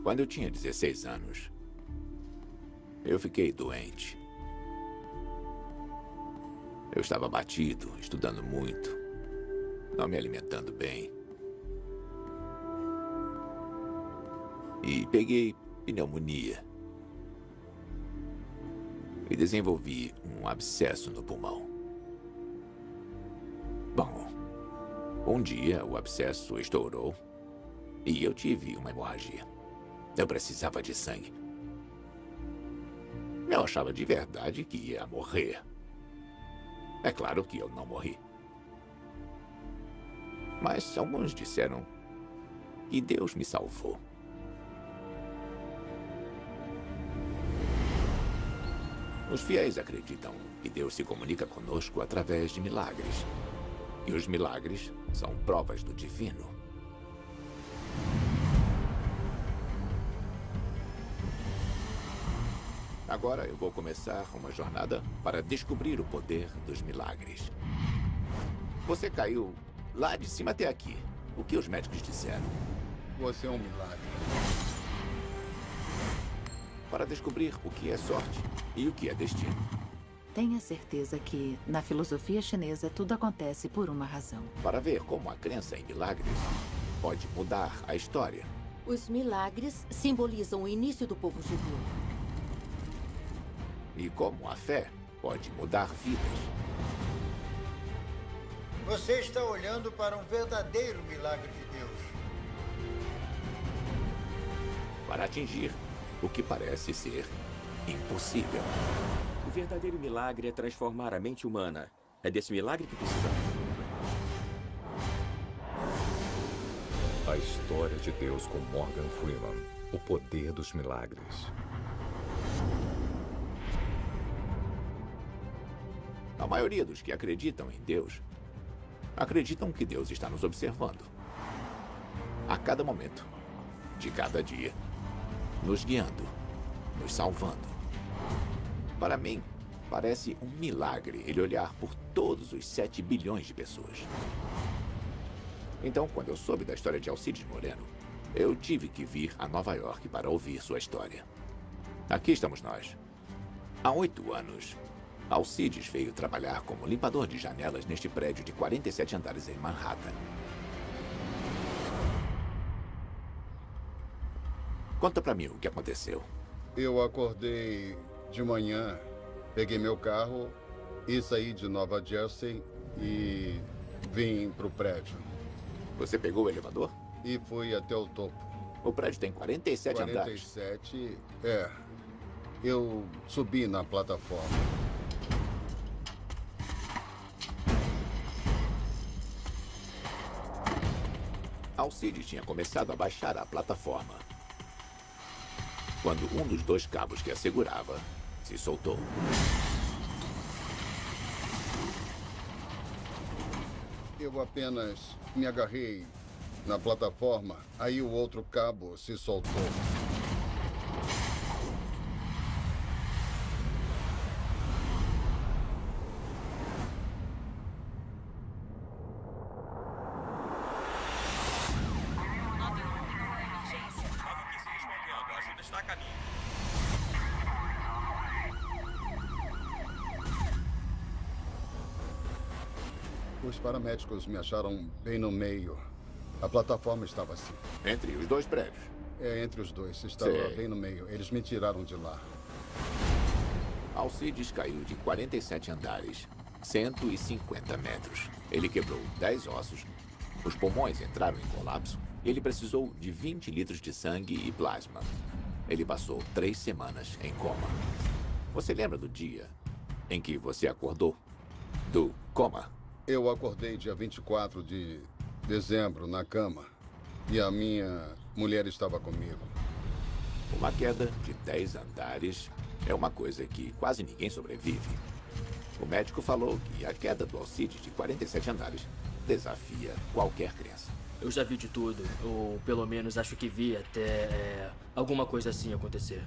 Quando eu tinha 16 anos, eu fiquei doente. Eu estava abatido, estudando muito, não me alimentando bem. E peguei pneumonia. E desenvolvi um abscesso no pulmão. Bom, um dia o abscesso estourou e eu tive uma hemorragia. Eu precisava de sangue. Eu achava de verdade que ia morrer. É claro que eu não morri. Mas alguns disseram que Deus me salvou. Os fiéis acreditam que Deus se comunica conosco através de milagres. E os milagres são provas do divino. Agora eu vou começar uma jornada para descobrir o poder dos milagres. Você caiu lá de cima até aqui. O que os médicos disseram? Você é um milagre. Para descobrir o que é sorte e o que é destino. Tenha certeza que, na filosofia chinesa, tudo acontece por uma razão. Para ver como a crença em milagres pode mudar a história. Os milagres simbolizam o início do povo judeu. E como a fé pode mudar vidas. Você está olhando para um verdadeiro milagre de Deus. Para atingir o que parece ser impossível. O verdadeiro milagre é transformar a mente humana. É desse milagre que precisamos. A história de Deus com Morgan Freeman. O poder dos milagres. A maioria dos que acreditam em Deus acreditam que Deus está nos observando. A cada momento, de cada dia, nos guiando, nos salvando. Para mim, parece um milagre ele olhar por todos os 7 bilhões de pessoas. Então, quando eu soube da história de Alcides Moreno, eu tive que vir a Nova York para ouvir sua história. Aqui estamos nós. Há 8 anos, Alcides veio trabalhar como limpador de janelas neste prédio de 47 andares em Manhattan. Conta pra mim o que aconteceu. Eu acordei de manhã, peguei meu carro e saí de Nova Jersey e vim pro prédio. Você pegou o elevador? E fui até o topo. O prédio tem 47 andares. 47, é. Eu subi na plataforma. Alcides tinha começado a baixar a plataforma quando um dos 2 cabos que a segurava se soltou. Eu apenas me agarrei na plataforma, aí o outro cabo se soltou. Os paramédicos me acharam bem no meio. A plataforma estava assim. Entre os 2 prédios? É, entre os dois. Estava Sei. bem no meio. Eles me tiraram de lá. Alcides caiu de 47 andares, 150 metros. Ele quebrou 10 ossos, os pulmões entraram em colapso e ele precisou de 20 litros de sangue e plasma. Ele passou 3 semanas em coma. Você lembra do dia em que você acordou? Do coma? Eu acordei dia 24 de dezembro na cama e a minha mulher estava comigo. Uma queda de 10 andares é uma coisa que quase ninguém sobrevive. O médico falou que a queda do Alcides de 47 andares desafia qualquer crença. Eu já vi de tudo, ou pelo menos acho que vi até alguma coisa assim acontecer.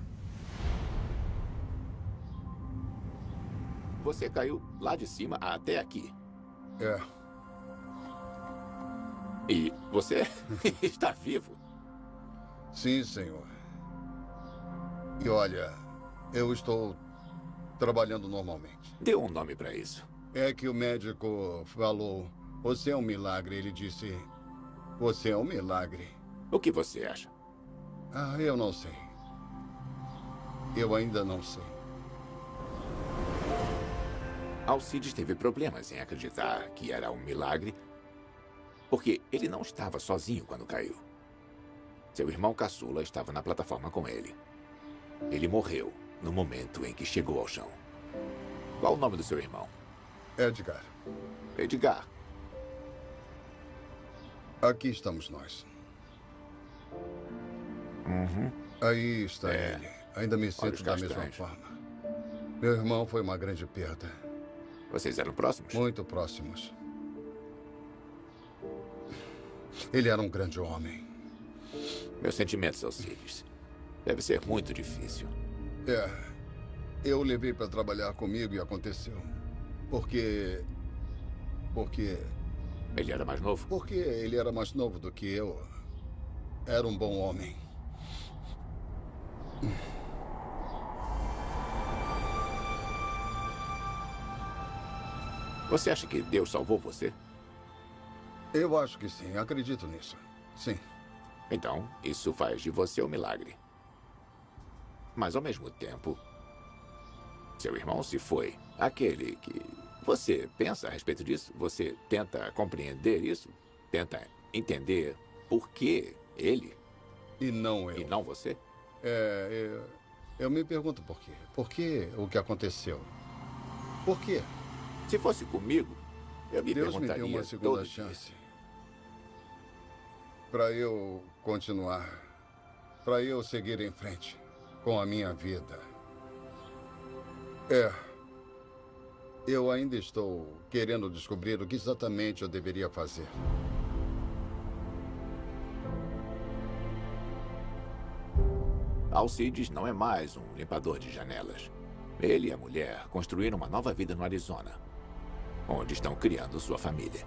Você caiu lá de cima até aqui. É. E você está vivo? Sim, senhor. E olha, eu estou trabalhando normalmente. Dê um nome para isso. É que o médico falou, você é um milagre. Ele disse, você é um milagre. O que você acha? Ah, eu não sei. Eu ainda não sei. Alcides teve problemas em acreditar que era um milagre, porque ele não estava sozinho quando caiu. Seu irmão caçula estava na plataforma com ele. Ele morreu no momento em que chegou ao chão. Qual o nome do seu irmão? Edgar, Edgar. aqui estamos nós. Aí está ele. Ainda me sinto Olhos da mesma castanhos. forma. Meu irmão foi uma grande perda. Vocês eram próximos? Muito próximos. Ele era um grande homem. Meus sentimentos, Alcides. Deve ser muito difícil. Eu o levei para trabalhar comigo e aconteceu. Porque Ele era mais novo? ele era mais novo do que eu. Era um bom homem. Você acha que Deus salvou você? Eu acho que sim, acredito nisso. Sim. Então, isso faz de você um milagre. Mas, ao mesmo tempo, seu irmão se foi. Aquele que... Você pensa a respeito disso? Você tenta compreender isso? Tenta entender por que ele E não eu. e não você? Eu me pergunto por quê. Por que o que aconteceu? Por quê? Se fosse comigo, eu me Deus me perguntaria deu uma segunda todo dia. chance. Para eu continuar. Para eu seguir em frente com a minha vida. Eu ainda estou querendo descobrir o que exatamente eu deveria fazer. Alcides não é mais um limpador de janelas. Ele e a mulher construíram uma nova vida no Arizona, onde estão criando sua família.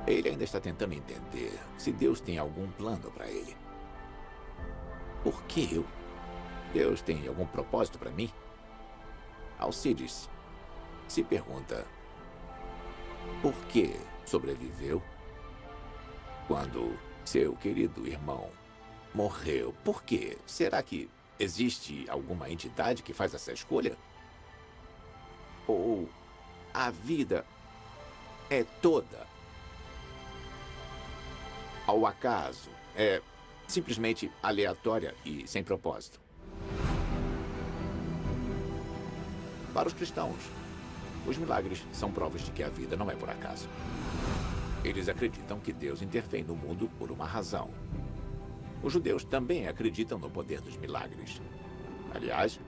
Ele ainda está tentando entender se Deus tem algum plano para ele. Por que eu? Deus tem algum propósito para mim? Alcides se pergunta por que sobreviveu quando seu querido irmão morreu. Por quê? Será que existe alguma entidade que faz essa escolha? Ou a vida é toda ao acaso? É simplesmente aleatória e sem propósito? Para os cristãos, os milagres são provas de que a vida não é por acaso. Eles acreditam que Deus intervém no mundo por uma razão. Os judeus também acreditam no poder dos milagres. Aliás,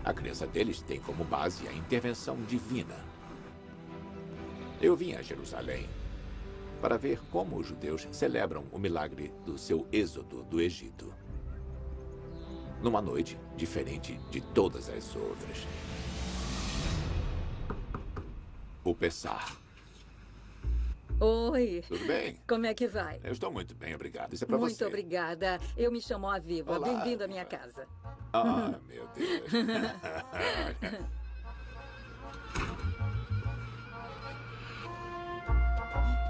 a crença deles tem como base a intervenção divina. Eu vim a Jerusalém para ver como os judeus celebram o milagre do seu êxodo do Egito. Numa noite diferente de todas as outras. O Pessah. Oi. Tudo bem? Como é que vai? Eu estou muito bem, obrigado. Isso é para você. Muito obrigada. Eu me chamo Aviva. Olá, Bem-vindo à minha Aviva. casa. Ah, meu Deus.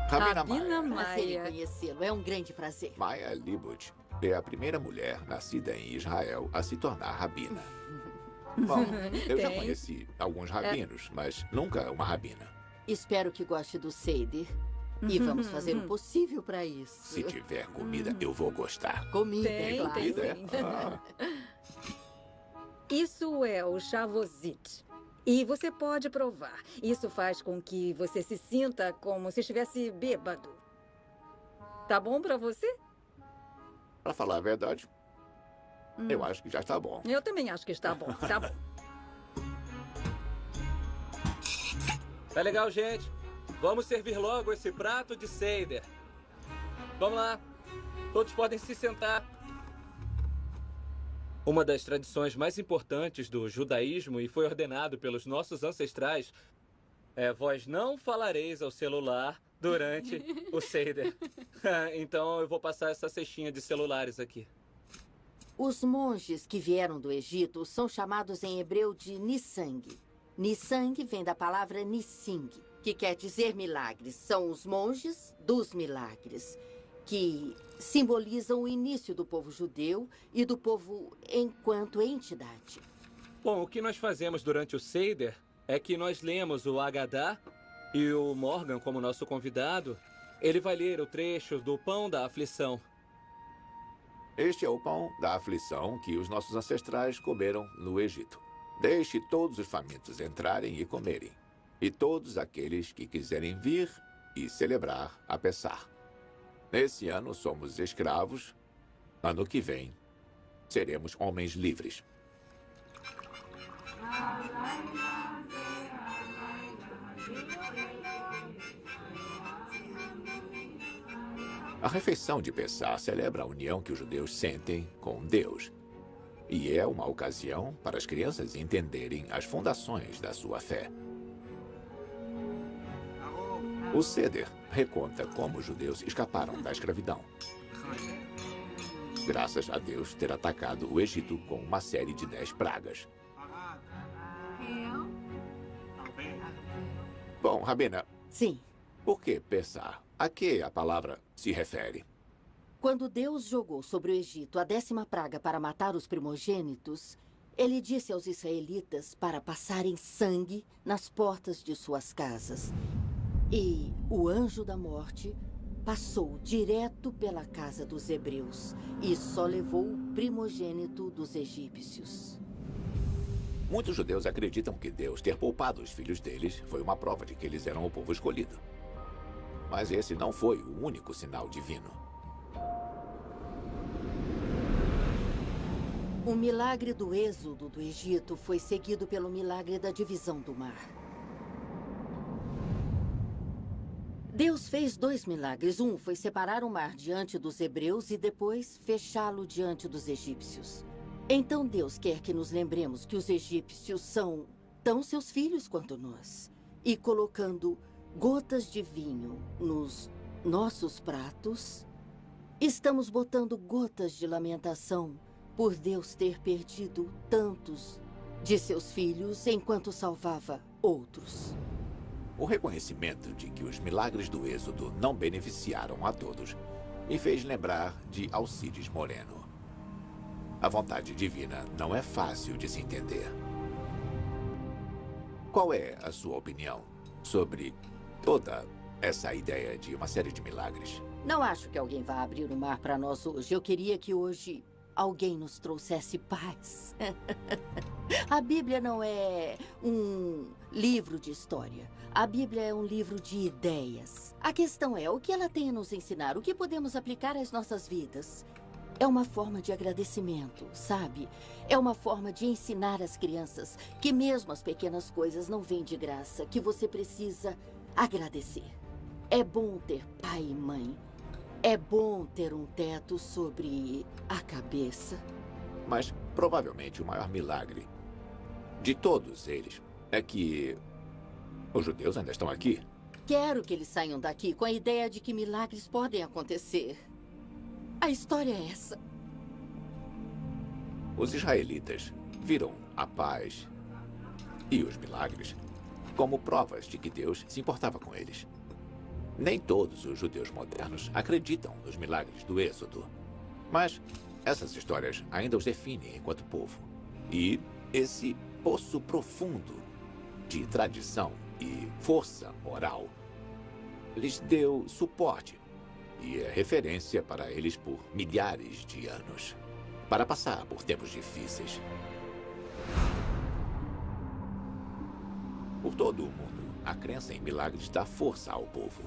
Rabina Rabina Maia. Prazer em Maia. conhecê-lo. É um grande prazer. Maia Libut é a primeira mulher nascida em Israel a se tornar rabina. Bom, eu já Tem. conheci alguns rabinos, mas nunca uma rabina. Espero que goste do Seder. E vamos fazer o possível para isso. Se tiver comida, eu vou gostar. Comida, Tem, claro. tem Comida, é? sim. Ah, Isso é o Chavozit. E você pode provar. Isso faz com que você se sinta como se estivesse bêbado. Tá bom pra você? para falar a verdade, eu acho que já está bom. Eu também acho que está bom. Tá bom. Tá legal, gente. Vamos servir logo esse prato de Seder. Vamos lá. Todos podem se sentar. Uma das tradições mais importantes do judaísmo e foi ordenado pelos nossos ancestrais é: vós não falareis ao celular durante o Seder. Então eu vou passar essa cestinha de celulares aqui. Os monges que vieram do Egito são chamados em hebreu de Nisang. Nisang vem da palavra Nising, que quer dizer milagres. São os monges dos milagres, que simbolizam o início do povo judeu e do povo enquanto entidade. Bom, o que nós fazemos durante o Seder é que nós lemos o Haggadah e o Morgan, como nosso convidado, ele vai ler o trecho do Pão da Aflição. Este é o pão da aflição que os nossos ancestrais comeram no Egito. Deixe todos os famintos entrarem e comerem, e todos aqueles que quiserem vir e celebrar a Pessah. Nesse ano somos escravos, ano que vem seremos homens livres. A refeição de Pessah celebra a união que os judeus sentem com Deus. E é uma ocasião para as crianças entenderem as fundações da sua fé. O Seder reconta como os judeus escaparam da escravidão, graças a Deus ter atacado o Egito com uma série de 10 pragas. Bom, Rabina. Sim. Por que Pessah? A que a palavra se refere? Quando Deus jogou sobre o Egito a 10ª praga para matar os primogênitos, ele disse aos israelitas para passarem sangue nas portas de suas casas. E o anjo da morte passou direto pela casa dos hebreus e só levou o primogênito dos egípcios. Muitos judeus acreditam que Deus ter poupado os filhos deles foi uma prova de que eles eram o povo escolhido. Mas esse não foi o único sinal divino. O milagre do êxodo do Egito foi seguido pelo milagre da divisão do mar. Deus fez 2 milagres. Um foi separar o mar diante dos hebreus e depois fechá-lo diante dos egípcios. Então Deus quer que nos lembremos que os egípcios são tão seus filhos quanto nós. E colocando gotas de vinho nos nossos pratos, estamos botando gotas de lamentação por Deus ter perdido tantos de seus filhos enquanto salvava outros. O reconhecimento de que os milagres do Êxodo não beneficiaram a todos me fez lembrar de Alcides Moreno. A vontade divina não é fácil de se entender. Qual é a sua opinião sobre toda essa ideia de uma série de milagres? Não acho que alguém vá abrir o mar para nós hoje. Eu queria que hoje alguém nos trouxesse paz. A Bíblia não é um livro de história. A Bíblia é um livro de ideias. A questão é o que ela tem a nos ensinar, o que podemos aplicar às nossas vidas. É uma forma de agradecimento, sabe? É uma forma de ensinar às crianças que mesmo as pequenas coisas não vêm de graça, que você precisa agradecer. É bom ter pai e mãe. É bom ter um teto sobre a cabeça. Mas provavelmente o maior milagre de todos eles é que os judeus ainda estão aqui. Quero que eles saiam daqui com a ideia de que milagres podem acontecer. A história é essa. Os israelitas viram a paz e os milagres como provas de que Deus se importava com eles. Nem todos os judeus modernos acreditam nos milagres do Êxodo. Mas essas histórias ainda os definem enquanto povo. E esse poço profundo de tradição e força moral lhes deu suporte e é referência para eles por milhares de anos, para passar por tempos difíceis. Por todo o mundo, a crença em milagres dá força ao povo.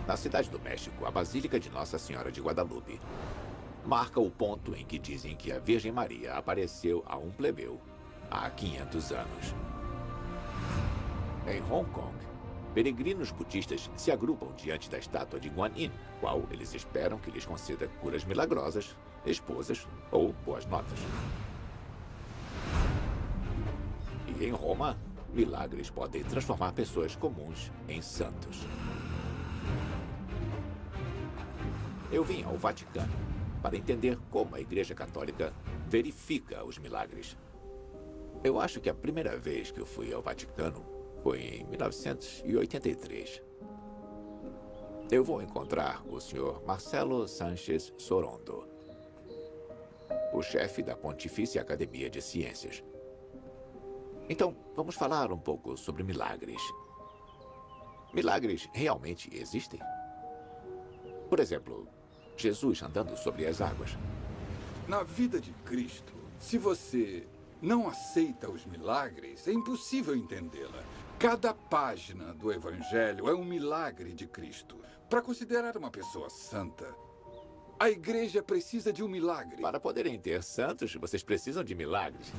Na cidade do México, a Basílica de Nossa Senhora de Guadalupe marca o ponto em que dizem que a Virgem Maria apareceu a um plebeu há 500 anos. Em Hong Kong, peregrinos budistas se agrupam diante da estátua de Guan Yin, qual eles esperam que lhes conceda curas milagrosas, esposas ou boas notas. E em Roma, milagres podem transformar pessoas comuns em santos. Eu vim ao Vaticano para entender como a Igreja Católica verifica os milagres. Eu acho que a primeira vez que eu fui ao Vaticano foi em 1983. Eu vou encontrar o Sr. Marcelo Sánchez Sorondo, o chefe da Pontifícia Academia de Ciências. Então, vamos falar um pouco sobre milagres. Milagres realmente existem? Por exemplo, Jesus andando sobre as águas. Na vida de Cristo, se você não aceita os milagres, é impossível entendê-la. Cada página do Evangelho é um milagre de Cristo. Para considerar uma pessoa santa, a igreja precisa de um milagre. Para poderem ter santos, vocês precisam de milagres.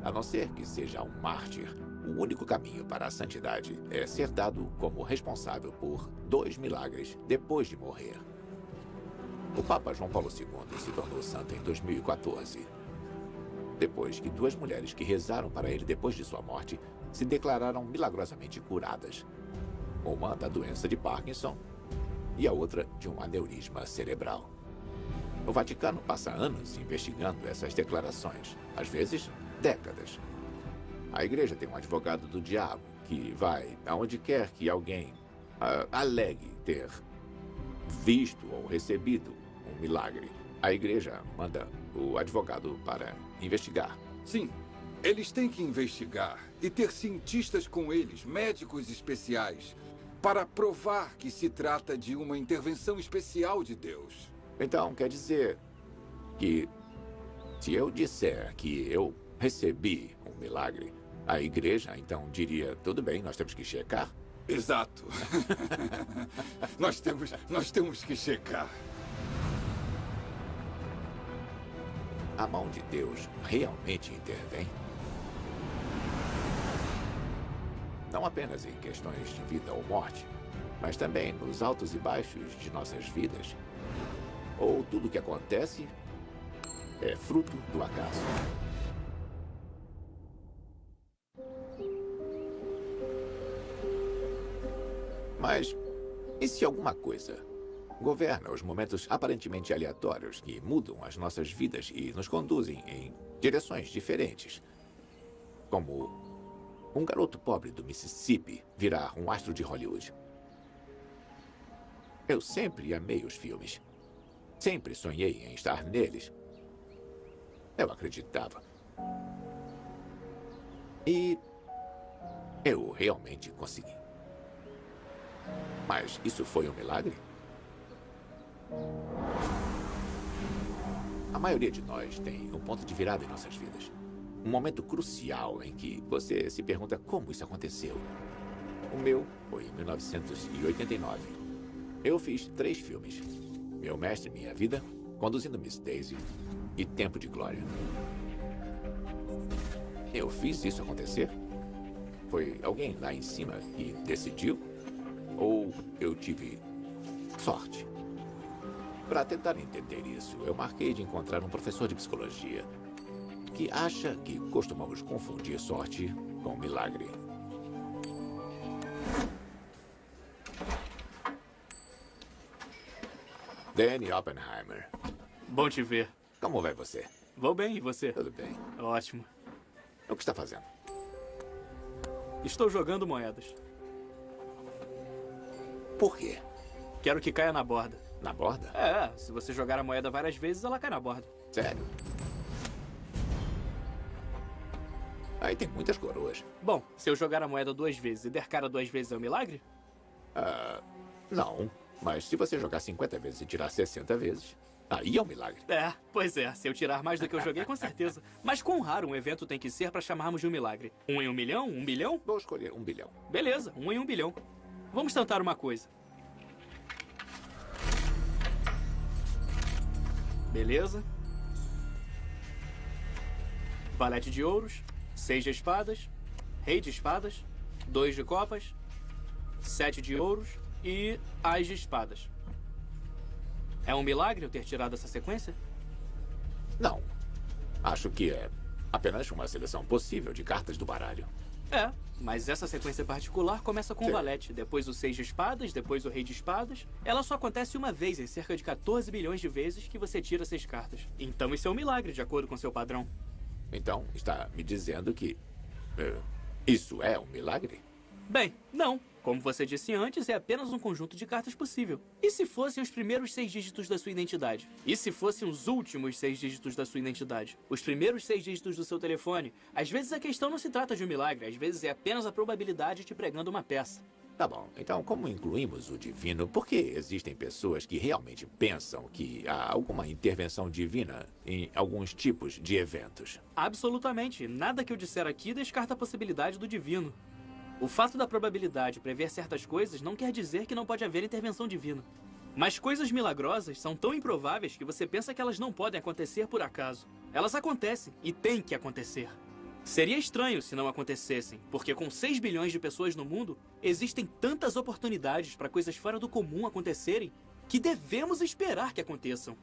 A não ser que seja um mártir, o único caminho para a santidade é ser dado como responsável por 2 milagres depois de morrer. O Papa João Paulo II se tornou santo em 2014, depois que 2 mulheres que rezaram para ele depois de sua morte se declararam milagrosamente curadas. Uma da doença de Parkinson e a outra de um aneurisma cerebral. O Vaticano passa anos investigando essas declarações, às vezes décadas. A igreja tem um advogado do diabo que vai aonde quer que alguém alegue ter visto ou recebido um milagre. A igreja manda o advogado para investigar. Sim, eles têm que investigar e ter cientistas com eles, médicos especiais, para provar que se trata de uma intervenção especial de Deus. Então, quer dizer que se eu disser que eu recebi um milagre, a igreja então diria, tudo bem, nós temos que checar? Exato. nós temos que checar. A mão de Deus realmente intervém? Não apenas em questões de vida ou morte, mas também nos altos e baixos de nossas vidas. Ou tudo o que acontece é fruto do acaso. Mas e se alguma coisa governa os momentos aparentemente aleatórios que mudam as nossas vidas e nos conduzem em direções diferentes? Como um garoto pobre do Mississippi virar um astro de Hollywood. Eu sempre amei os filmes. Sempre sonhei em estar neles. Eu acreditava. E eu realmente consegui. Mas isso foi um milagre? A maioria de nós tem um ponto de virada em nossas vidas. Um momento crucial em que você se pergunta como isso aconteceu. O meu foi em 1989. Eu fiz 3 filmes. Meu Mestre, Minha Vida, Conduzindo Miss Daisy e Tempo de Glória. Eu fiz isso acontecer? Foi alguém lá em cima que decidiu? Ou eu tive sorte? Para tentar entender isso, eu marquei de encontrar um professor de psicologia que acha que costumamos confundir sorte com milagre. Danny Oppenheimer. Bom te ver. Como vai você? Vou bem, e você? Tudo bem. Ótimo. O que está fazendo? Estou jogando moedas. Por quê? Quero que caia na borda. Na borda? É, se você jogar a moeda várias vezes, ela cai na borda. Sério? Aí tem muitas coroas. Bom, se eu jogar a moeda 2 vezes e der cara 2 vezes é um milagre? Não. Mas se você jogar 50 vezes e tirar 60 vezes, aí é um milagre. É, pois é. Se eu tirar mais do que eu joguei, com certeza. Mas quão raro um evento tem que ser para chamarmos de um milagre? 1 em 1 milhão? 1 bilhão? Vou escolher 1 bilhão. Beleza, 1 em 1 bilhão. Vamos tentar uma coisa. Beleza. Valete de ouros, 6 de espadas, rei de espadas, 2 de copas, 7 de ouros e as de espadas. É um milagre eu ter tirado essa sequência? Não. Acho que é apenas uma seleção possível de cartas do baralho. É, mas essa sequência particular começa com o valete, depois o 6 de espadas, depois o rei de espadas. Ela só acontece uma vez em cerca de 14 bilhões de vezes que você tira 6 cartas. Então isso é um milagre, de acordo com seu padrão. Então, está me dizendo que isso é um milagre? Bem, não. Como você disse antes, é apenas um conjunto de cartas possível. E se fossem os primeiros 6 dígitos da sua identidade? E se fossem os últimos 6 dígitos da sua identidade? Os primeiros 6 dígitos do seu telefone? Às vezes a questão não se trata de um milagre, às vezes é apenas a probabilidade te pregando uma peça. Tá bom, então como incluímos o divino, por que existem pessoas que realmente pensam que há alguma intervenção divina em alguns tipos de eventos? Absolutamente. Nada que eu disser aqui descarta a possibilidade do divino. O fato da probabilidade prever certas coisas não quer dizer que não pode haver intervenção divina. Mas coisas milagrosas são tão improváveis que você pensa que elas não podem acontecer por acaso. Elas acontecem e têm que acontecer. Seria estranho se não acontecessem, porque com 6 bilhões de pessoas no mundo, existem tantas oportunidades para coisas fora do comum acontecerem que devemos esperar que aconteçam.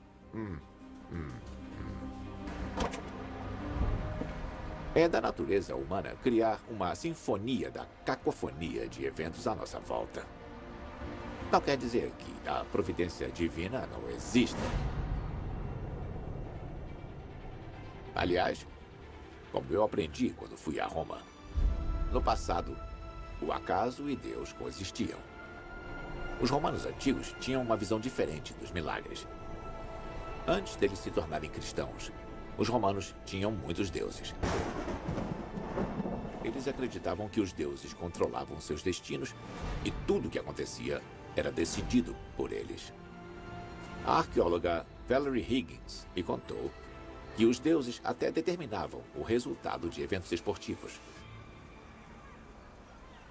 É da natureza humana criar uma sinfonia da cacofonia de eventos à nossa volta. Não quer dizer que a providência divina não exista. Aliás, como eu aprendi quando fui a Roma, no passado, o acaso e Deus coexistiam. Os romanos antigos tinham uma visão diferente dos milagres. Antes deles se tornarem cristãos, os romanos tinham muitos deuses. Eles acreditavam que os deuses controlavam seus destinos e tudo o que acontecia era decidido por eles. A arqueóloga Valerie Higgins me contou que os deuses até determinavam o resultado de eventos esportivos.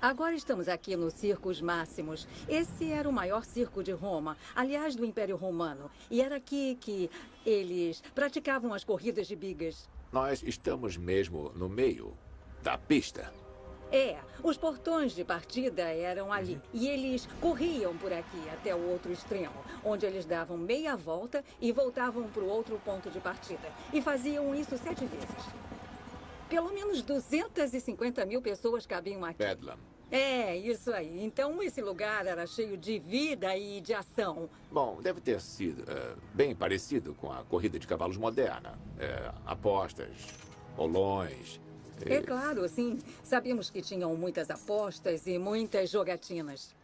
Agora estamos aqui no Circus Máximos. Esse era o maior circo de Roma, aliás, do Império Romano. E era aqui que eles praticavam as corridas de bigas. Nós estamos mesmo no meio da pista. É, os portões de partida eram ali. E eles corriam por aqui até o outro extremo, onde eles davam meia volta e voltavam para o outro ponto de partida. E faziam isso 7 vezes. Pelo menos 250 mil pessoas cabiam aqui. Bedlam. É, isso aí. Então esse lugar era cheio de vida e de ação. Bom, deve ter sido bem parecido com a corrida de cavalos moderna. Apostas, bolões. É claro, sim. Sabíamos que tinham muitas apostas e muitas jogatinas.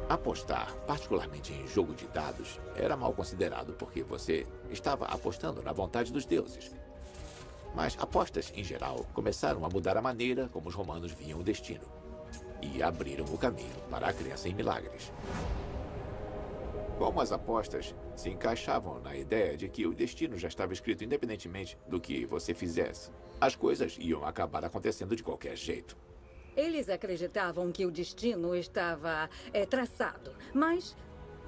Apostar, particularmente em jogo de dados, era mal considerado porque você estava apostando na vontade dos deuses. Mas apostas, em geral, começaram a mudar a maneira como os romanos viam o destino e abriram o caminho para a crença em milagres. Como as apostas se encaixavam na ideia de que o destino já estava escrito independentemente do que você fizesse, as coisas iam acabar acontecendo de qualquer jeito. Eles acreditavam que o destino estava traçado, mas...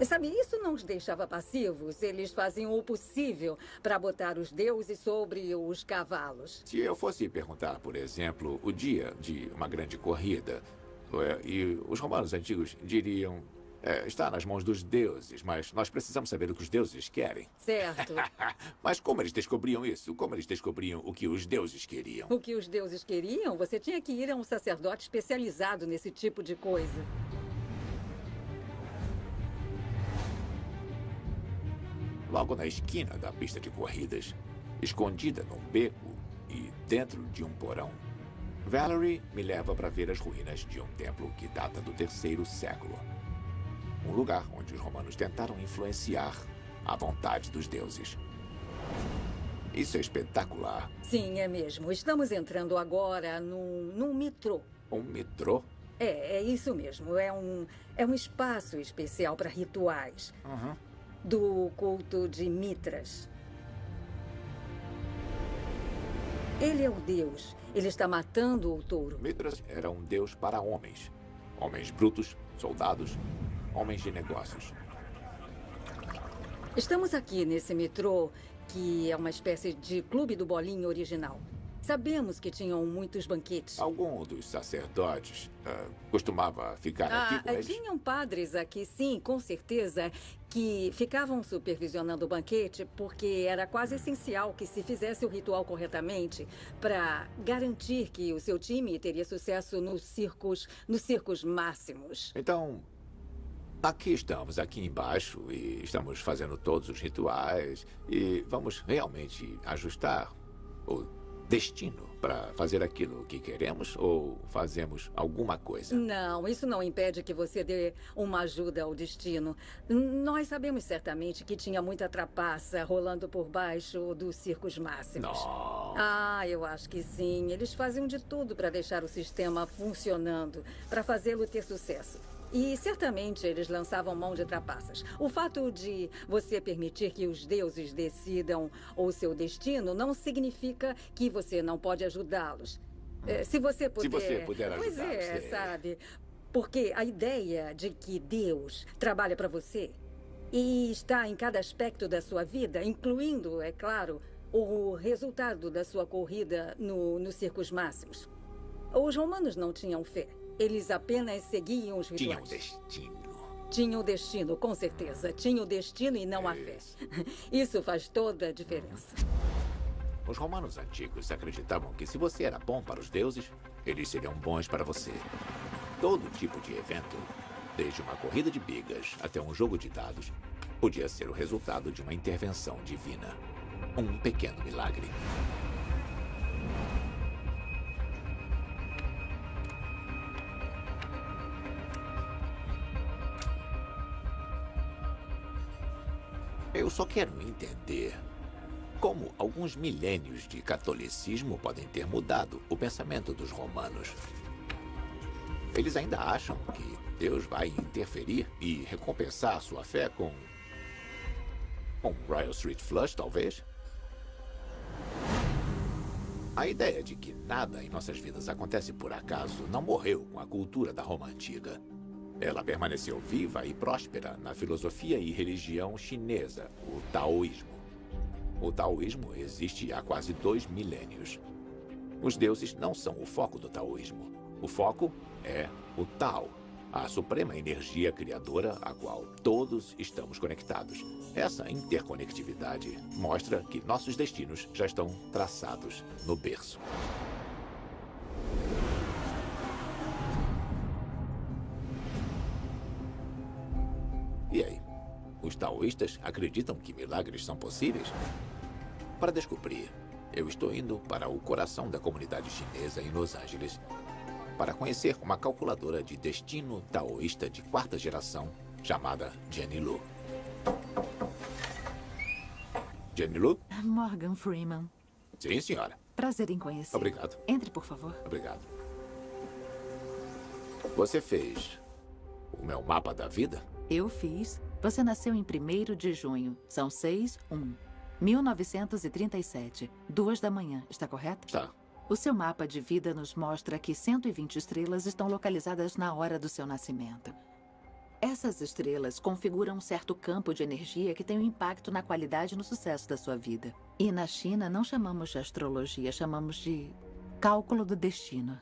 sabe, isso não os deixava passivos. Eles faziam o possível para botar os deuses sobre os cavalos. Se eu fosse perguntar, por exemplo, o dia de uma grande corrida, e os romanos antigos diriam, está nas mãos dos deuses, mas nós precisamos saber o que os deuses querem. Certo. Mas como eles descobriam isso? Como eles descobriam o que os deuses queriam? O que os deuses queriam? Você tinha que ir a um sacerdote especializado nesse tipo de coisa. Logo na esquina da pista de corridas, escondida num beco e dentro de um porão, Valerie me leva para ver as ruínas de um templo que data do 3º século. Um lugar onde os romanos tentaram influenciar a vontade dos deuses. Isso é espetacular. Sim, é mesmo. Estamos entrando agora num metrô. Um metrô? É isso mesmo. É um espaço especial para rituais. Do culto de Mitras. Ele é o deus. Ele está matando o touro. Mitras era um deus para homens. Homens brutos, soldados, homens de negócios. Estamos aqui nesse metrô, que é uma espécie de clube do bolinho original. Sabemos que tinham muitos banquetes. Algum dos sacerdotes costumava ficar aqui com eles? Tinham padres aqui, sim, com certeza, que ficavam supervisionando o banquete porque era quase essencial que se fizesse o ritual corretamente para garantir que o seu time teria sucesso nos circos máximos. Então, aqui embaixo e estamos fazendo todos os rituais e vamos realmente ajustar o destino para fazer aquilo que queremos ou fazemos alguma coisa? Não, isso não impede que você dê uma ajuda ao destino. Nós sabemos certamente que tinha muita trapaça rolando por baixo dos circos máximos. Não. Eu acho que sim. Eles faziam de tudo para deixar o sistema funcionando, para fazê-lo ter sucesso. E certamente eles lançavam mão de trapaças. O fato de você permitir que os deuses decidam o seu destino não significa que você não pode ajudá-los. Se você puder ajudar. Pois é, sabe? Porque a ideia de que Deus trabalha para você e está em cada aspecto da sua vida, incluindo, é claro, o resultado da sua corrida nos circos máximos. Os romanos não tinham fé. Eles apenas seguiam os rituais. Tinham destino. Tinham destino, com certeza. Tinham destino e não a fé. Isso faz toda a diferença. Os romanos antigos acreditavam que se você era bom para os deuses, eles seriam bons para você. Todo tipo de evento, desde uma corrida de bigas até um jogo de dados, podia ser o resultado de uma intervenção divina. Um pequeno milagre. Eu só quero entender como alguns milênios de catolicismo podem ter mudado o pensamento dos romanos. Eles ainda acham que Deus vai interferir e recompensar sua fé com Royal Street Flush, talvez? A ideia de que nada em nossas vidas acontece por acaso não morreu com a cultura da Roma Antiga. Ela permaneceu viva e próspera na filosofia e religião chinesa, o taoísmo. O taoísmo existe há quase 2 milênios. Os deuses não são o foco do taoísmo. O foco é o Tao, a suprema energia criadora a qual todos estamos conectados. Essa interconectividade mostra que nossos destinos já estão traçados no berço. E aí, os taoístas acreditam que milagres são possíveis? Para descobrir, eu estou indo para o coração da comunidade chinesa em Los Angeles para conhecer uma calculadora de destino taoísta de 4ª geração chamada Jenny Lu. Jenny Lu? Morgan Freeman. Sim, senhora. Prazer em conhecer. Obrigado. Entre, por favor. Obrigado. Você fez o meu mapa da vida? Eu fiz. Você nasceu em 1º de junho. São 6/1. 1937. 2 da manhã. Está correto? Está. O seu mapa de vida nos mostra que 120 estrelas estão localizadas na hora do seu nascimento. Essas estrelas configuram um certo campo de energia que tem um impacto na qualidade e no sucesso da sua vida. E na China não chamamos de astrologia, chamamos de cálculo do destino.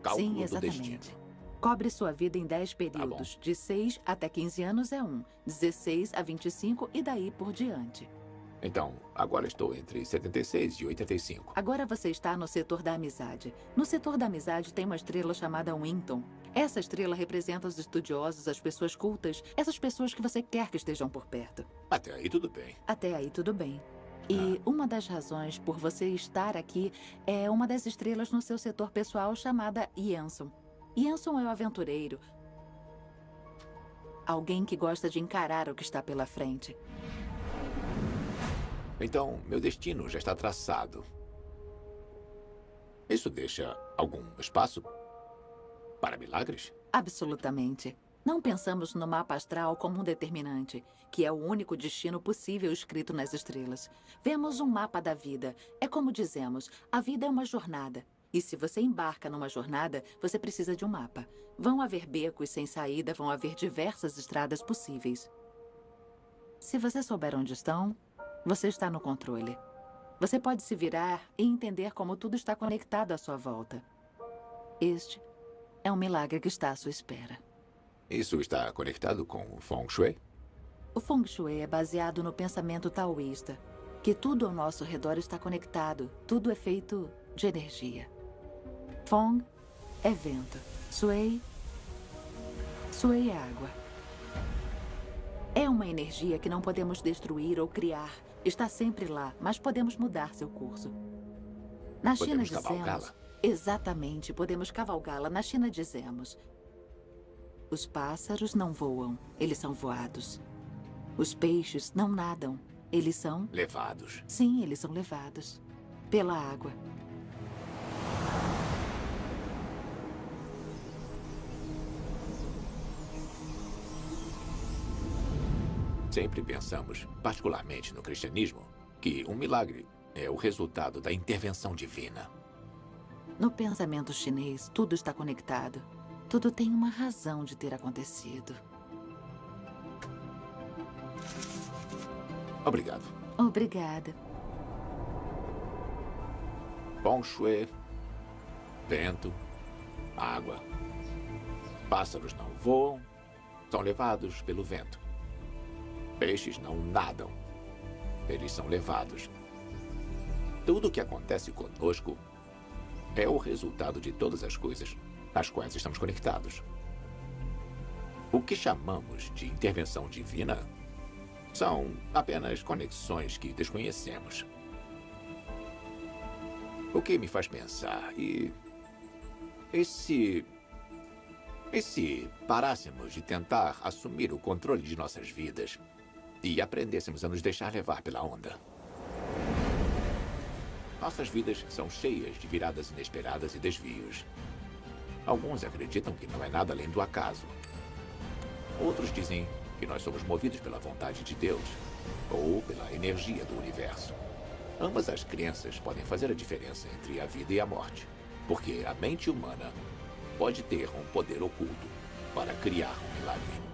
Cálculo Sim, exatamente. do destino. Cobre sua vida em 10 períodos. De 6 até 15 anos é 1, 16 a 25 e daí por diante. Então, agora estou entre 76 e 85. Agora você está no setor da amizade. No setor da amizade tem uma estrela chamada Winton. Essa estrela representa os estudiosos, as pessoas cultas, essas pessoas que você quer que estejam por perto. Até aí tudo bem. Até aí tudo bem. E uma das razões por você estar aqui é uma das estrelas no seu setor pessoal chamada Yanson. Yanson é o aventureiro. Alguém que gosta de encarar o que está pela frente. Então, meu destino já está traçado. Isso deixa algum espaço para milagres? Absolutamente. Não pensamos no mapa astral como um determinante, que é o único destino possível escrito nas estrelas. Vemos um mapa da vida. É como dizemos, a vida é uma jornada. E se você embarca numa jornada, você precisa de um mapa. Vão haver becos sem saída, vão haver diversas estradas possíveis. Se você souber onde estão, você está no controle. Você pode se virar e entender como tudo está conectado à sua volta. Este é um milagre que está à sua espera. Isso está conectado com o Feng Shui? O Feng Shui é baseado no pensamento taoísta, que tudo ao nosso redor está conectado, tudo é feito de energia. Feng é vento, Shui é água. É uma energia que não podemos destruir ou criar. Está sempre lá, mas podemos mudar seu curso. Na China Podemos cavalgá-la? dizemos... Exatamente, podemos cavalgá-la. Na China dizemos... Os pássaros não voam, eles são voados. Os peixes não nadam, eles são... Levados. Sim, eles são levados. Pela água. Sempre pensamos, particularmente no cristianismo, que um milagre é o resultado da intervenção divina. No pensamento chinês, tudo está conectado. Tudo tem uma razão de ter acontecido. Obrigado. Obrigada. Feng Shui, vento, água. Pássaros não voam, são levados pelo vento. Peixes não nadam, eles são levados. Tudo o que acontece conosco é o resultado de todas as coisas às quais estamos conectados. O que chamamos de intervenção divina são apenas conexões que desconhecemos. O que me faz pensar, e se parássemos de tentar assumir o controle de nossas vidas e aprendêssemos a nos deixar levar pela onda? Nossas vidas são cheias de viradas inesperadas e desvios. Alguns acreditam que não é nada além do acaso. Outros dizem que nós somos movidos pela vontade de Deus ou pela energia do universo. Ambas as crenças podem fazer a diferença entre a vida e a morte, porque a mente humana pode ter um poder oculto para criar um milagre.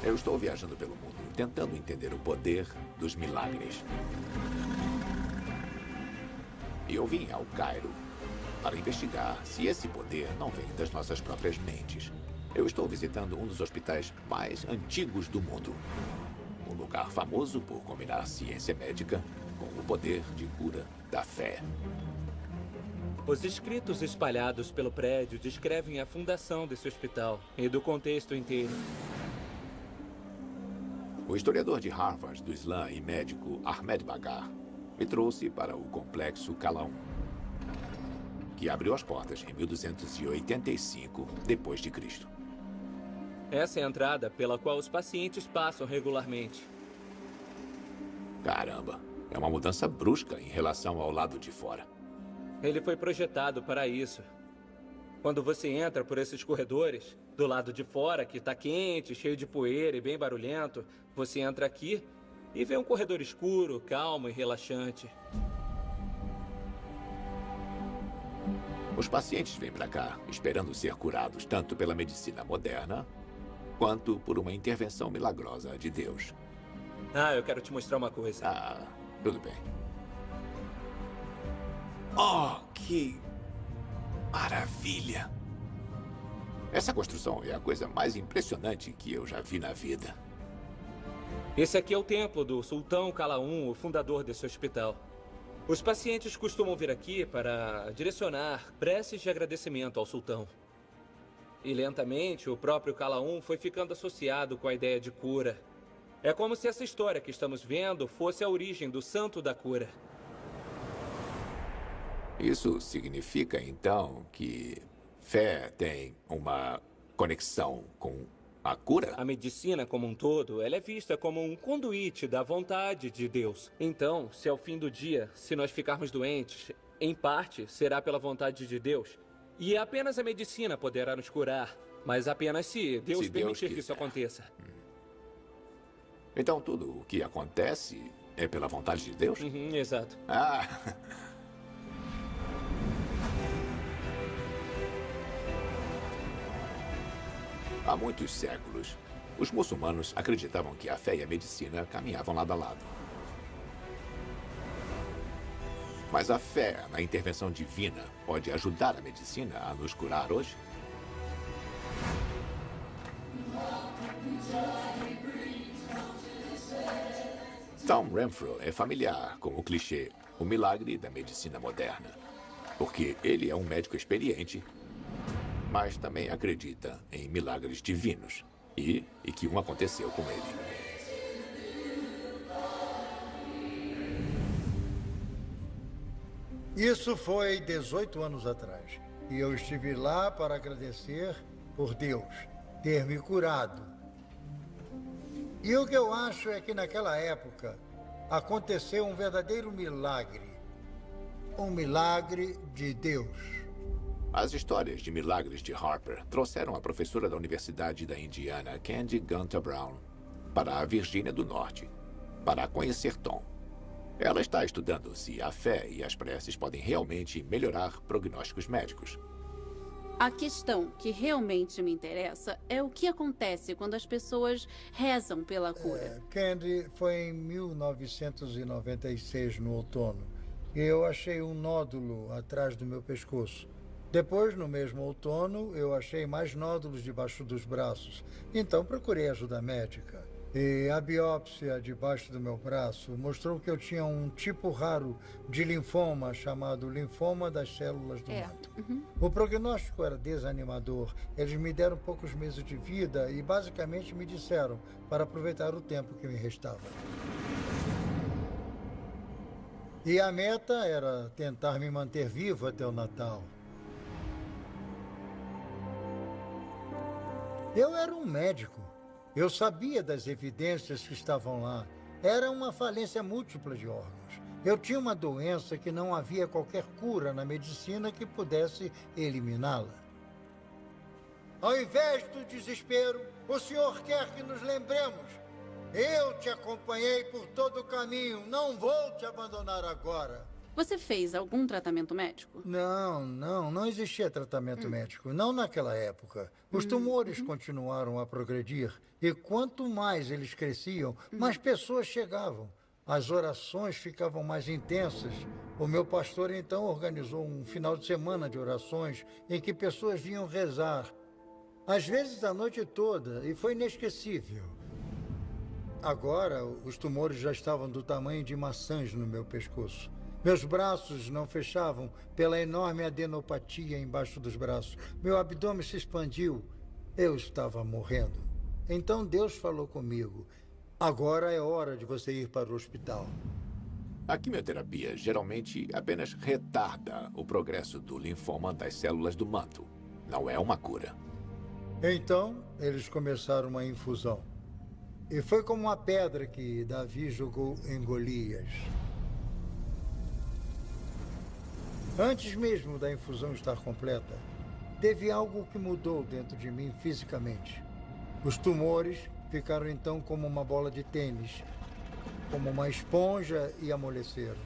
Eu estou viajando pelo mundo, tentando entender o poder dos milagres. E eu vim ao Cairo para investigar se esse poder não vem das nossas próprias mentes. Eu estou visitando um dos hospitais mais antigos do mundo. Um lugar famoso por combinar ciência médica com o poder de cura da fé. Os escritos espalhados pelo prédio descrevem a fundação desse hospital e do contexto inteiro. O historiador de Harvard do Islã e médico Ahmed Bagar me trouxe para o complexo Qala, que abriu as portas em 1285 depois de Cristo. Essa é a entrada pela qual os pacientes passam regularmente. Caramba, é uma mudança brusca em relação ao lado de fora. Ele foi projetado para isso. Quando você entra por esses corredores, do lado de fora, que está quente, cheio de poeira e bem barulhento, você entra aqui e vê um corredor escuro, calmo e relaxante. Os pacientes vêm para cá esperando ser curados tanto pela medicina moderna quanto por uma intervenção milagrosa de Deus. Ah, eu quero te mostrar uma coisa. Ah, tudo bem. Oh, que maravilha! Essa construção é a coisa mais impressionante que eu já vi na vida. Esse aqui é o templo do Sultão Qala, o fundador desse hospital. Os pacientes costumam vir aqui para direcionar preces de agradecimento ao sultão. E lentamente, o próprio Qala foi ficando associado com a ideia de cura. É como se essa história que estamos vendo fosse a origem do santo da cura. Isso significa, então, que fé tem uma conexão com a cura? A medicina como um todo, ela é vista como um conduíte da vontade de Deus. Então, se ao fim do dia, se nós ficarmos doentes, em parte será pela vontade de Deus. E apenas a medicina poderá nos curar, mas apenas se Deus permitir que isso aconteça. Então tudo o que acontece é pela vontade de Deus? Exato. Ah! Há muitos séculos, Os muçulmanos acreditavam que a fé e a medicina caminhavam lado a lado. Mas a fé na intervenção divina pode ajudar a medicina a nos curar hoje? Tom Renfrew é familiar com o clichê "o milagre da medicina moderna", porque ele é um médico experiente, mas também acredita em milagres divinos e que um aconteceu com ele. Isso foi 18 anos atrás. E eu estive lá para agradecer por Deus ter me curado. E o que eu acho é que naquela época aconteceu um verdadeiro milagre. Um milagre de Deus. As histórias de milagres de Harper trouxeram a professora da Universidade da Indiana, Candy Gunter Brown, para a Virgínia do Norte, para conhecer Tom. Ela está estudando se a fé e as preces podem realmente melhorar prognósticos médicos. A questão que realmente me interessa é o que acontece quando as pessoas rezam pela cura. Candy, foi em 1996, no outono. Eu achei um nódulo atrás do meu pescoço. Depois, no mesmo outono, eu achei mais nódulos debaixo dos braços. Então, procurei ajuda médica. E a biópsia debaixo do meu braço mostrou que eu tinha um tipo raro de linfoma chamado linfoma das células do manto. O prognóstico era desanimador. Eles me deram poucos meses de vida e basicamente me disseram para aproveitar o tempo que me restava. E a meta era tentar me manter vivo até o Natal. Eu era um médico. Eu sabia das evidências que estavam lá. Era uma falência múltipla de órgãos. Eu tinha uma doença que não havia qualquer cura na medicina que pudesse eliminá-la. Ao invés do desespero, o senhor quer que nos lembremos. Eu te acompanhei por todo o caminho. Não vou te abandonar agora. Você fez algum tratamento médico? Não existia tratamento médico. Não naquela época. Os tumores continuaram a progredir. E quanto mais eles cresciam, mais pessoas chegavam. As orações ficavam mais intensas. O meu pastor, então, organizou um final de semana de orações em que pessoas vinham rezar. Às vezes a noite toda. E foi inesquecível. Agora, os tumores já estavam do tamanho de maçãs no meu pescoço. Meus braços não fechavam pela enorme adenopatia embaixo dos braços. Meu abdômen se expandiu. Eu estava morrendo. Então Deus falou comigo. Agora é hora de você ir para o hospital. A quimioterapia geralmente apenas retarda o progresso do linfoma das células do manto. Não é uma cura. Então, eles começaram uma infusão. E foi como uma pedra que Davi jogou em Golias. Antes mesmo da infusão estar completa, teve algo que mudou dentro de mim fisicamente. Os tumores ficaram então como uma bola de tênis, como uma esponja e amoleceram.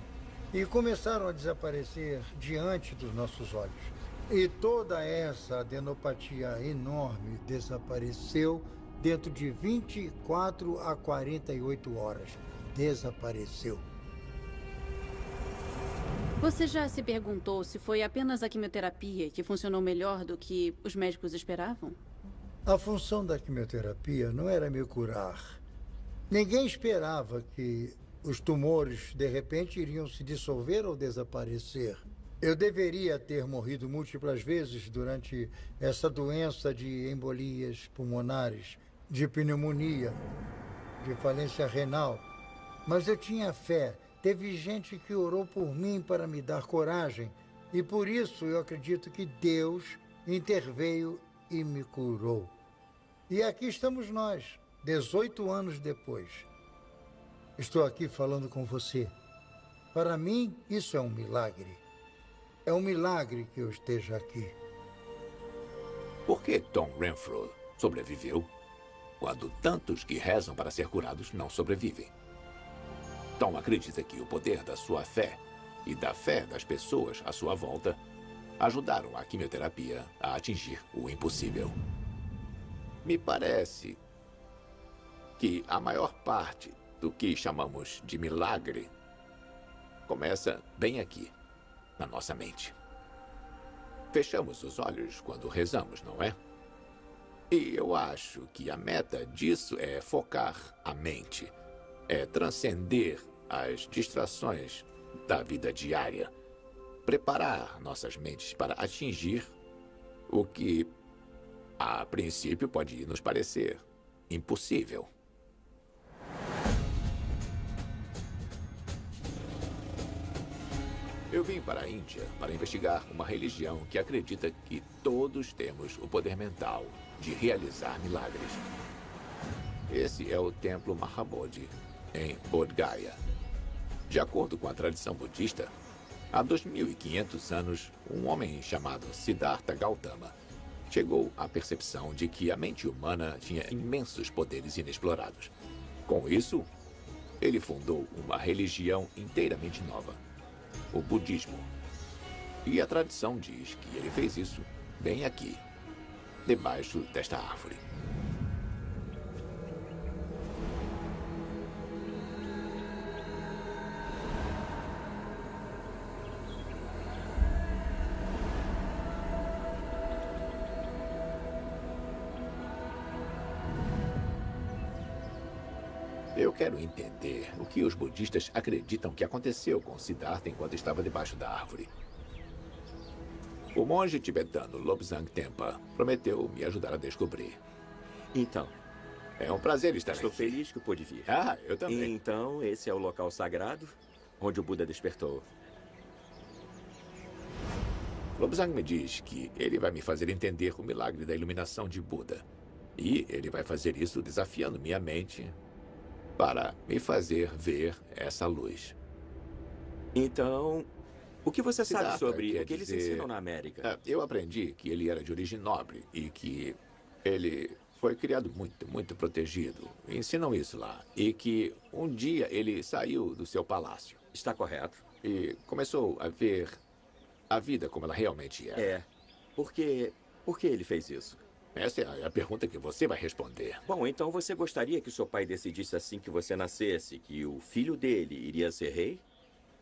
E começaram a desaparecer diante dos nossos olhos. E toda essa adenopatia enorme desapareceu dentro de 24 a 48 horas. Desapareceu. Você já se perguntou se foi apenas a quimioterapia que funcionou melhor do que os médicos esperavam? A função da quimioterapia não era me curar. Ninguém esperava que os tumores, de repente, iriam se dissolver ou desaparecer. Eu deveria ter morrido múltiplas vezes durante essa doença de embolias pulmonares, de pneumonia, de falência renal. Mas eu tinha fé. Teve gente que orou por mim para me dar coragem. E por isso eu acredito que Deus interveio e me curou. E aqui estamos nós, 18 anos depois. Estou aqui falando com você. Para mim, isso é um milagre. É um milagre que eu esteja aqui. Por que Tom Renfrew sobreviveu quando tantos que rezam para ser curados não sobrevivem? Tom acredita que o poder da sua fé e da fé das pessoas à sua volta ajudaram a quimioterapia a atingir o impossível. Me parece que a maior parte do que chamamos de milagre começa bem aqui, na nossa mente. Fechamos os olhos quando rezamos, não é? E eu acho que a meta disso é focar a mente, é transcender as distrações da vida diária, preparar nossas mentes para atingir o que, a princípio, pode nos parecer impossível. Eu vim para a Índia para investigar uma religião que acredita que todos temos o poder mental de realizar milagres. Esse é o Templo Mahabodhi, em Bodh Gaya. De acordo com a tradição budista, há 2.500 anos, um homem chamado Siddhartha Gautama chegou à percepção de que a mente humana tinha imensos poderes inexplorados. Com isso, ele fundou uma religião inteiramente nova, o budismo. E a tradição diz que ele fez isso bem aqui, debaixo desta árvore. Eu quero entender o que os budistas acreditam que aconteceu com Siddhartha enquanto estava debaixo da árvore. O monge tibetano Lobsang Tempa prometeu me ajudar a descobrir. Então, é um prazer estar estou aqui. feliz que pude vir. Ah, eu também. Então, esse é o local sagrado onde o Buda despertou. Lobsang me diz que ele vai me fazer entender o milagre da iluminação de Buda. E ele vai fazer isso desafiando minha mente para me fazer ver essa luz. Então, o que você sabe Siddhartha sobre quer o que eles dizer- ensinam na América? Eu aprendi que ele era de origem nobre e que ele foi criado muito protegido. Ensinam isso lá. E que um dia ele saiu do seu palácio. Está correto. E começou a ver a vida como ela realmente era. É. Por que ele fez isso? Essa é a pergunta que você vai responder. Bom, então você gostaria que seu pai decidisse assim que você nascesse que o filho dele iria ser rei?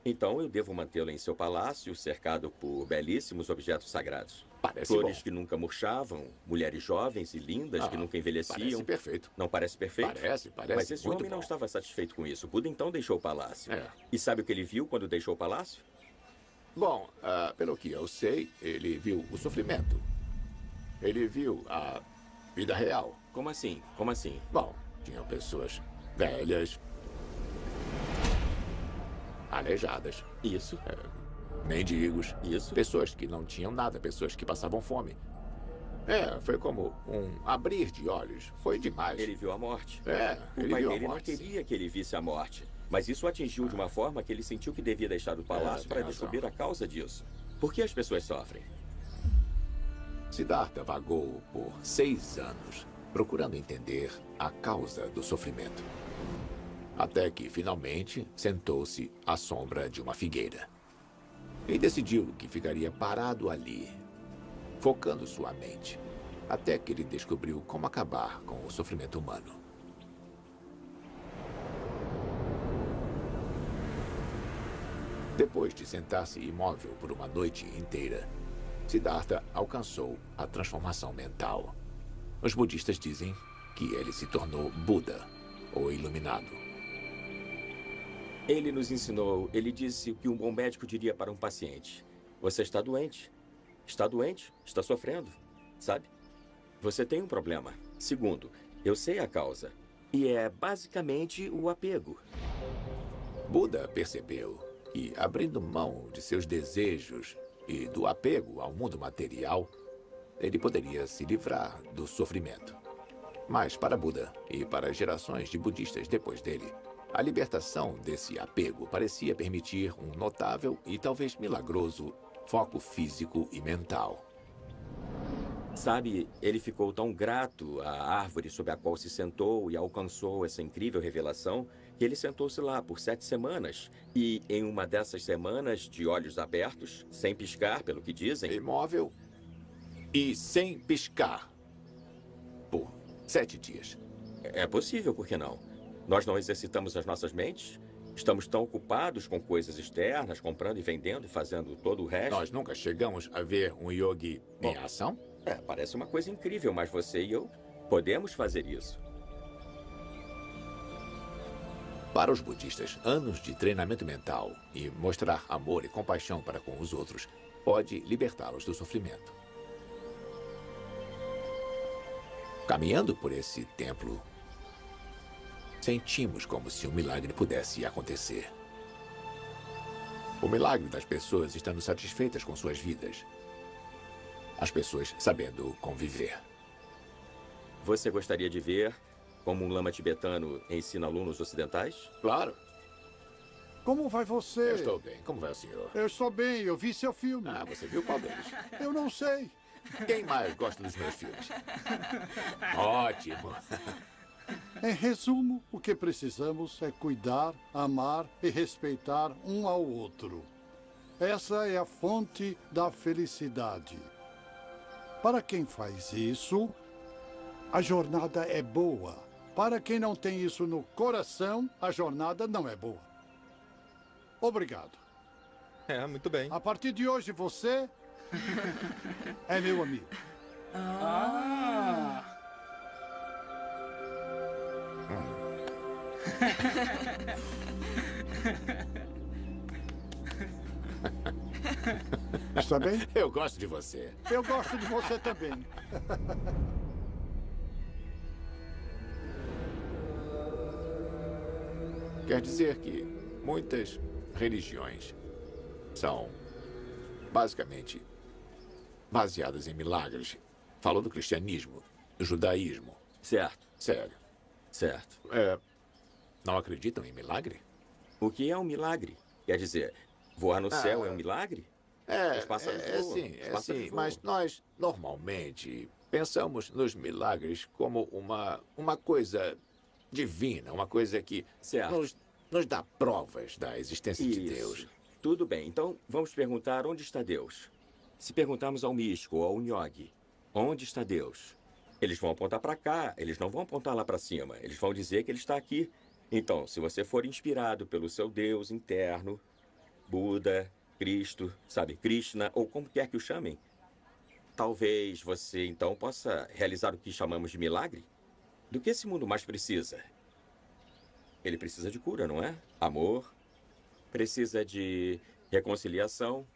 Então eu devo mantê-lo em seu palácio, cercado por belíssimos objetos sagrados. Parece Flores bom. que nunca murchavam, mulheres jovens e lindas que nunca envelheciam. Parece perfeito. Não parece perfeito? Parece Mas esse muito homem não bom. estava satisfeito com isso. Buda então deixou o palácio. É. E sabe o que ele viu quando deixou o palácio? Bom, pelo que eu sei, ele viu o sofrimento. Ele viu a vida real. Como assim? Como assim? Bom, tinham pessoas velhas, aleijadas. Isso. Mendigos. Isso. Pessoas que não tinham nada, pessoas que passavam fome. Foi como um abrir de olhos. Foi demais. Ele viu a morte. O O pai viu a dele não morte, sim. queria que ele visse a morte. Mas isso o atingiu de uma forma que ele sentiu que devia deixar o palácio tem para razão. descobrir a causa disso. Por que as pessoas sofrem? Siddhartha vagou por 6 anos, procurando entender a causa do sofrimento. Até que, finalmente, sentou-se à sombra de uma figueira. E decidiu que ficaria parado ali, focando sua mente, até que ele descobriu como acabar com o sofrimento humano. Depois de sentar-se imóvel por uma noite inteira, Siddhartha alcançou a transformação mental. Os budistas dizem que ele se tornou Buda, ou iluminado. Ele nos ensinou, ele disse o que um bom médico diria para um paciente. Você está doente. Está doente, está sofrendo, sabe? Você tem um problema. Segundo, eu sei a causa. E é basicamente o apego. Buda percebeu que, abrindo mão de seus desejos e do apego ao mundo material, ele poderia se livrar do sofrimento. Mas para Buda e para gerações de budistas depois dele, a libertação desse apego parecia permitir um notável e talvez milagroso foco físico e mental. Sabe, ele ficou tão grato à árvore sob a qual se sentou e alcançou essa incrível revelação que ele sentou-se lá por 7 semanas. E em uma dessas semanas, de olhos abertos, sem piscar, pelo que dizem... Imóvel e sem piscar. Por 7 dias. É possível, por que não? Nós não exercitamos as nossas mentes? Estamos tão ocupados com coisas externas, comprando e vendendo e fazendo todo o resto. Nós nunca chegamos a ver um yogi em ação? Parece uma coisa incrível, mas você e eu podemos fazer isso. Para os budistas, anos de treinamento mental e mostrar amor e compaixão para com os outros pode libertá-los do sofrimento. Caminhando por esse templo, sentimos como se um milagre pudesse acontecer. O milagre das pessoas estando satisfeitas com suas vidas. As pessoas sabendo conviver. Você gostaria de ver como um lama tibetano ensina alunos ocidentais? Claro. Como vai você? Eu estou bem. Como vai o senhor? Eu estou bem. Eu vi seu filme. Ah, você viu qual deles? Eu não sei. Quem mais gosta dos meus filmes? Ótimo. Em resumo, o que precisamos é cuidar, amar e respeitar um ao outro. Essa é a fonte da felicidade. Para quem faz isso, a jornada é boa. Para quem não tem isso no coração, a jornada não é boa. Obrigado. Muito bem. A partir de hoje, você é meu amigo. Está bem? Eu gosto de você. Eu gosto de você também. Quer dizer que muitas religiões são basicamente baseadas em milagres. Falou do cristianismo, do judaísmo. Certo. Sério. Certo. Não acreditam em milagre? O que é um milagre? Quer dizer, voar no céu é um milagre? Sim, mas nós normalmente pensamos nos milagres como uma coisa divina, uma coisa que nos dá provas da existência de Deus. Tudo bem, então vamos perguntar onde está Deus. Se perguntarmos ao místico ou ao nyogi, onde está Deus? Eles vão apontar para cá, eles não vão apontar lá para cima. Eles vão dizer que ele está aqui. Então, se você for inspirado pelo seu Deus interno, Buda, Cristo, sabe, Krishna, ou como quer que o chamem, talvez você então possa realizar o que chamamos de milagre? Do que esse mundo mais precisa? Ele precisa de cura, não é? Amor, precisa de reconciliação.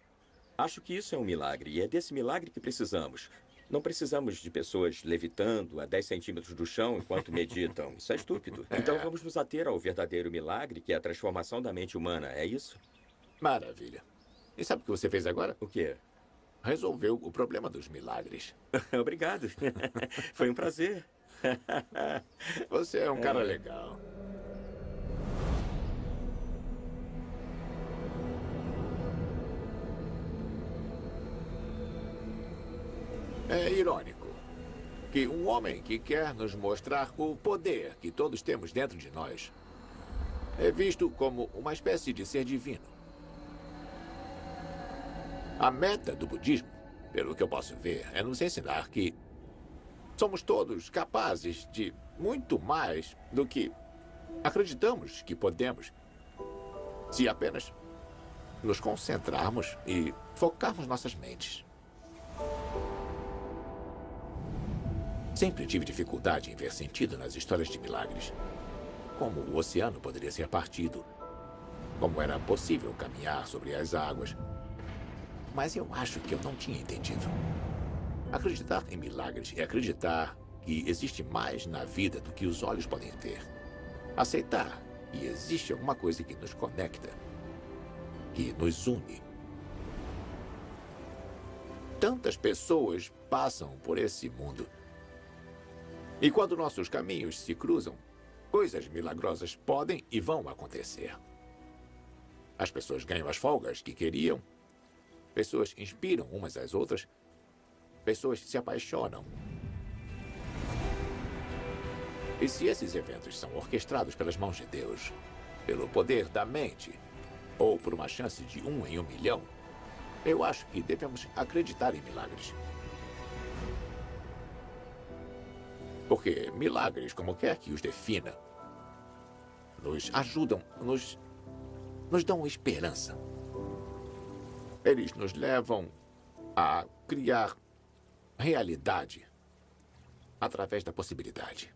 Acho que isso é um milagre, e é desse milagre que precisamos. Não precisamos de pessoas levitando a 10 centímetros do chão enquanto meditam. Isso é estúpido. Então vamos nos ater ao verdadeiro milagre, que é a transformação da mente humana, é isso? Maravilha. E sabe o que você fez agora? O quê? Resolveu o problema dos milagres. Obrigado. Foi um prazer. Você é um cara legal. É irônico que um homem que quer nos mostrar o poder que todos temos dentro de nós é visto como uma espécie de ser divino. A meta do budismo, pelo que eu posso ver, é nos ensinar que somos todos capazes de muito mais do que acreditamos que podemos, se apenas nos concentrarmos e focarmos nossas mentes. Sempre tive dificuldade em ver sentido nas histórias de milagres. Como o oceano poderia ser partido. Como era possível caminhar sobre as águas. Mas eu acho que eu não tinha entendido. Acreditar em milagres é acreditar que existe mais na vida do que os olhos podem ver. Aceitar que existe alguma coisa que nos conecta, que nos une. Tantas pessoas passam por esse mundo. E quando nossos caminhos se cruzam, coisas milagrosas podem e vão acontecer. As pessoas ganham as folgas que queriam. Pessoas inspiram umas às outras. Pessoas se apaixonam. E se esses eventos são orquestrados pelas mãos de Deus, pelo poder da mente, ou por uma chance de 1 em 1 milhão, eu acho que devemos acreditar em milagres. Porque milagres, como quer que os defina, nos ajudam, nos dão esperança. Eles nos levam a criar realidade através da possibilidade.